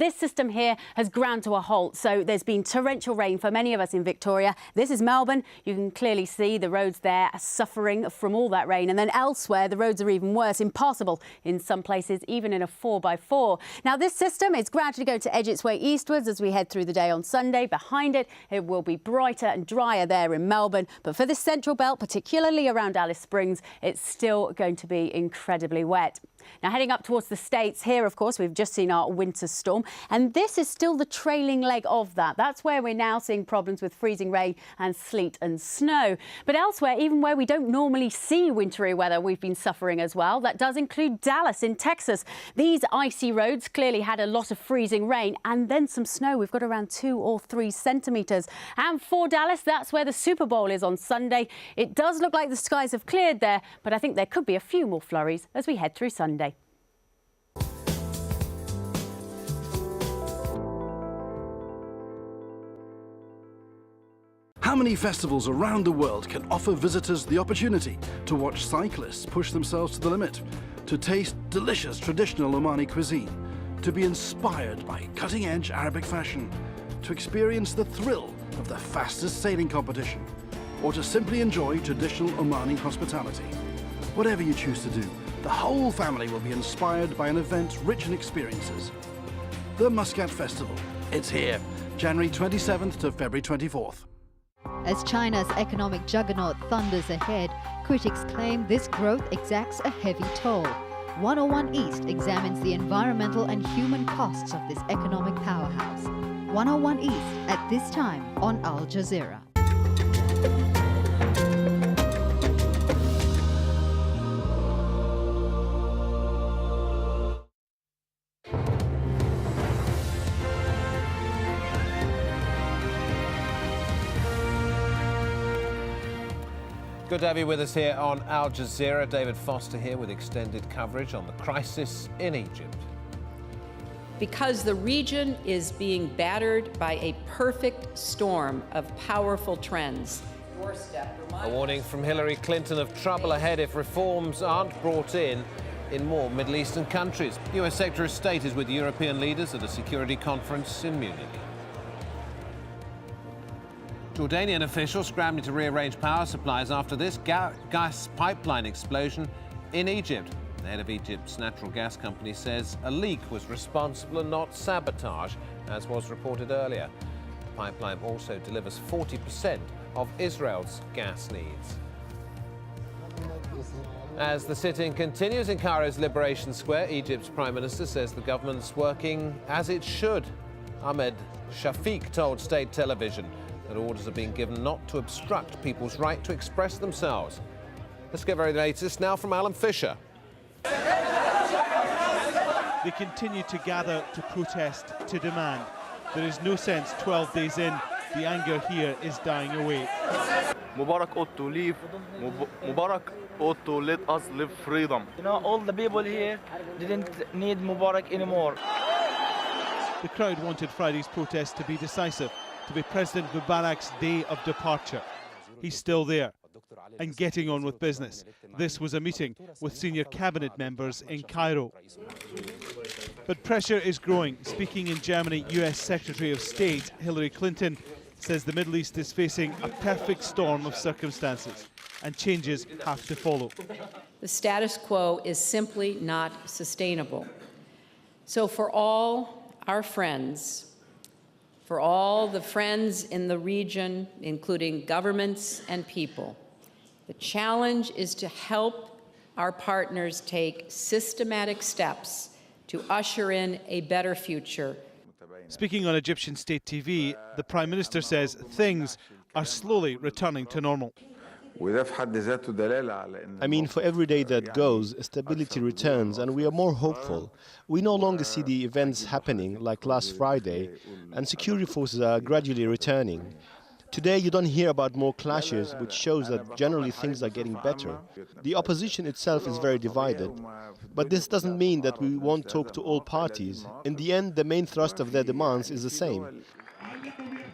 this system here has ground to a halt. So there's been torrential rain for many of us in Victoria. This is Melbourne. You can clearly see the roads there are suffering from all that rain. And then elsewhere, the roads are even worse, impassable in some places, even in a 4x4. Now, this system is gradually going to edge its way eastwards as we head through the day on Sunday. Behind it, it will be brighter and drier there in Melbourne. But for the central belt, particularly around Alice Springs, it's still going to be incredibly wet. Now, heading up towards the States here, of course, we've just seen our winter storm, and this is still the trailing leg of that. That's where we're now seeing problems with freezing rain and sleet and snow. But elsewhere, even where we don't normally see wintry weather, we've been suffering as well. That does include Dallas in Texas. These icy roads clearly had a lot of freezing rain and then some snow. We've got around 2 or 3 centimetres. And for Dallas, that's where the Super Bowl is on Sunday. It does look like the skies have cleared there, but I think there could be a few more flurries as we head through Sunday. How many festivals around the world can offer visitors the opportunity to watch cyclists push themselves to the limit, to taste delicious traditional Omani cuisine, to be inspired by cutting-edge Arabic fashion, to experience the thrill of the fastest sailing competition, or to simply enjoy traditional Omani hospitality? Whatever you choose to do, the whole family will be inspired by an event rich in experiences. The Muscat Festival. It's here, January 27th to February 24th. As China's economic juggernaut thunders ahead, critics claim this growth exacts a heavy toll. 101 East examines the environmental and human costs of this economic powerhouse. 101 East at this time on Al Jazeera. Good to have you with us here on Al Jazeera. David Foster here with extended coverage on the crisis in Egypt. Because the region is being battered by a perfect storm of powerful trends. A warning from Hillary Clinton of trouble ahead if reforms aren't brought in more Middle Eastern countries. US Secretary of State is with European leaders at a security conference in Munich. Jordanian officials scrambling to rearrange power supplies after this gas pipeline explosion in Egypt. The head of Egypt's natural gas company says a leak was responsible and not sabotage, as was reported earlier. The pipeline also delivers 40% of Israel's gas needs. As the sitting continues in Cairo's Liberation Square, Egypt's Prime Minister says the government's working as it should. Ahmed Shafiq told state television that orders are being given not to obstruct people's right to express themselves. Let's get very latest now from Alan Fisher. They continue to gather, to protest, to demand. There is no sense 12 days in, the anger here is dying away. Mubarak ought to leave. Mubarak ought to let us live freedom. You know, all the people here didn't need Mubarak anymore. The crowd wanted Friday's protest to be decisive, to be President Mubarak's day of departure. He's still there and getting on with business. This was a meeting with senior cabinet members in Cairo. But pressure is growing. Speaking in Germany, US Secretary of State Hillary Clinton says the Middle East is facing a perfect storm of circumstances and changes have to follow. The status quo is simply not sustainable. So for all our friends, for all the friends in the region, including governments and people, the challenge is to help our partners take systematic steps to usher in a better future. Speaking on Egyptian state TV, the Prime Minister says things are slowly returning to normal. I mean, for every day that goes, stability returns and we are more hopeful. We no longer see the events happening like last Friday, and security forces are gradually returning. Today you don't hear about more clashes, which shows that generally things are getting better. The opposition itself is very divided, but this doesn't mean that we won't talk to all parties. In the end, the main thrust of their demands is the same.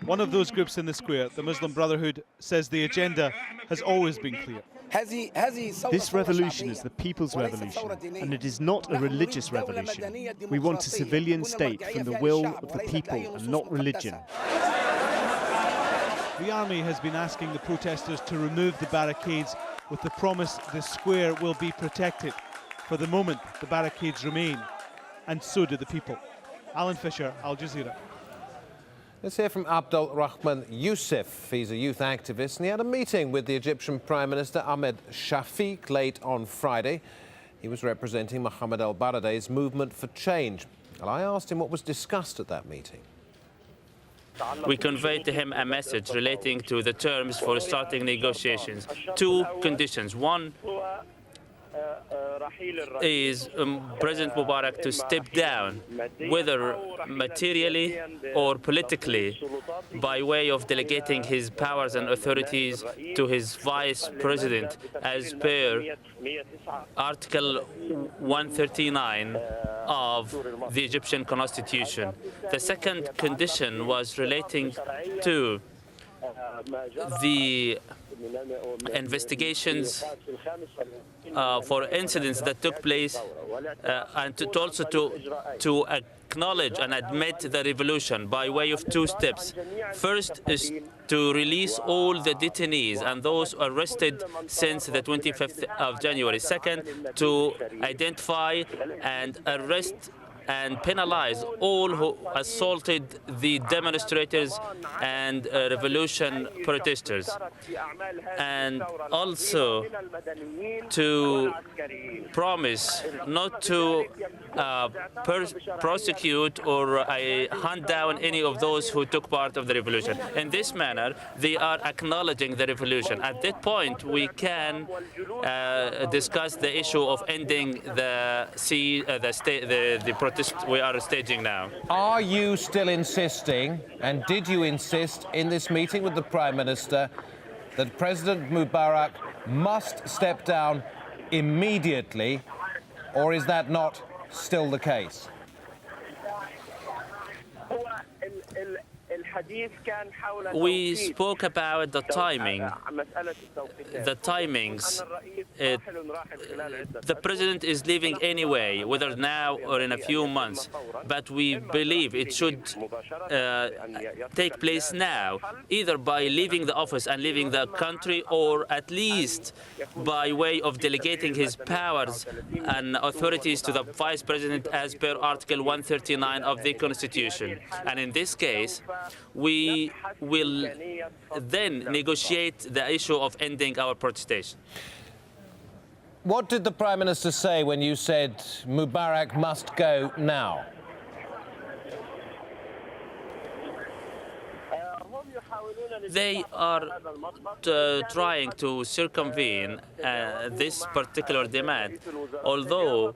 One of those groups in the square, the Muslim Brotherhood, says the agenda has always been clear. This revolution is the people's revolution, and it is not a religious revolution. We want a civilian state from the will of the people and not religion. The army has been asking the protesters to remove the barricades with the promise the square will be protected. For the moment, the barricades remain, and so do the people. Alan Fisher, Al Jazeera. Let's hear from Abdul Rahman Youssef. He's a youth activist, and he had a meeting with the Egyptian Prime Minister Ahmed Shafiq late on Friday. He was representing Mohammed el-Baradei's movement for change. And I asked him what was discussed at that meeting. We conveyed to him a message relating to the terms for starting negotiations. Two conditions. One is President Mubarak to step down, whether materially or politically, by way of delegating his powers and authorities to his vice president, as per Article 139 of the Egyptian Constitution. The second condition was relating to the investigations for incidents that took place, and also to acknowledge and admit the revolution by way of two steps. First is to release all the detainees and those arrested since the 25th of January. Second, to identify and arrest and penalize all who assaulted the demonstrators and revolution protesters, and also to promise not to prosecute or hunt down any of those who took part of the revolution. In this manner, they are acknowledging the revolution. At that point, we can discuss the issue of ending the protest we are staging now. Are you still insisting, and did you insist in this meeting with the Prime Minister, that President Mubarak must step down immediately, or is that not still the case? We spoke about the timings. The president is leaving anyway, whether now or in a few months, but we believe it should take place now, either by leaving the office and leaving the country, or at least by way of delegating his powers and authorities to the vice president as per Article 139 of the Constitution. And in this case, we will then negotiate the issue of ending our protestation. What did the Prime Minister say when you said Mubarak must go now? They are trying to circumvene this particular demand, although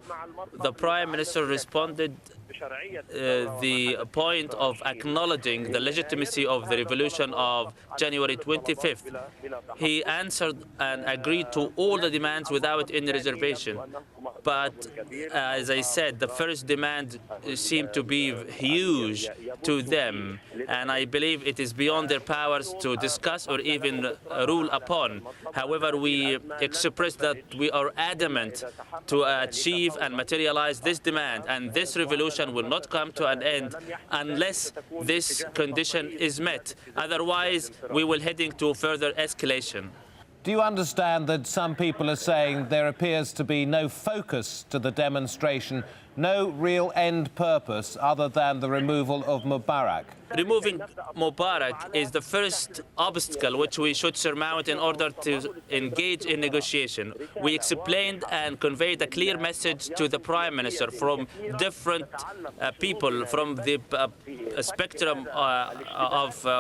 the Prime Minister responded the point of acknowledging the legitimacy of the revolution of January 25th. He answered and agreed to all the demands without any reservation. But as I said, the first demand seemed to be huge to them, and I believe it is beyond their powers to discuss or even rule upon. However, we expressed that we are adamant to achieve and materialize this demand, and this revolution will not come to an end unless this condition is met. Otherwise, we will heading to further escalation. Do you understand that some people are saying there appears to be no focus to the demonstration, no real end purpose other than the removal of Mubarak? Removing Mubarak is the first obstacle which we should surmount in order to engage in negotiation. We explained and conveyed a clear message to the Prime Minister from different people from the spectrum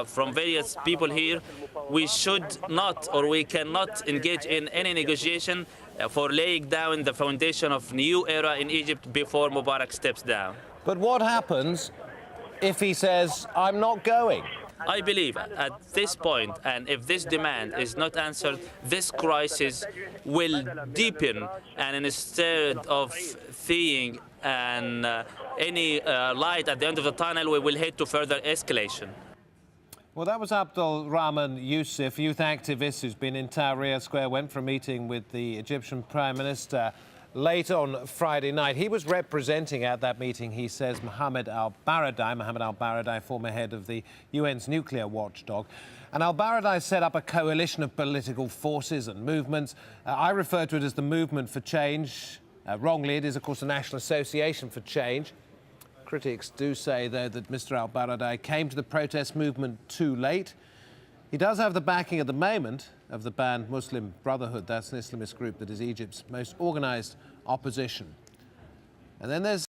from various people here. We should not, or we cannot engage in any negotiation for laying down the foundation of new era in Egypt before Mubarak steps down. But what happens if he says, I'm not going? I believe at this point, and if this demand is not answered, this crisis will deepen, and instead of seeing any light at the end of the tunnel, we will head to further escalation. Well, that was Abdul Rahman Yusuf, youth activist who's been in Tahrir Square, went for a meeting with the Egyptian Prime Minister late on Friday night. He was representing at that meeting, he says, Mohammed al-Baradei, former head of the UN's nuclear watchdog. And al-Baradei set up a coalition of political forces and movements. I refer to it as the Movement for Change. Wrongly, it is, of course, the National Association for Change. Critics do say, though, that Mr al-Baradei came to the protest movement too late. He does have the backing at the moment of the banned Muslim Brotherhood. That's an Islamist group that is Egypt's most organised opposition. And then there's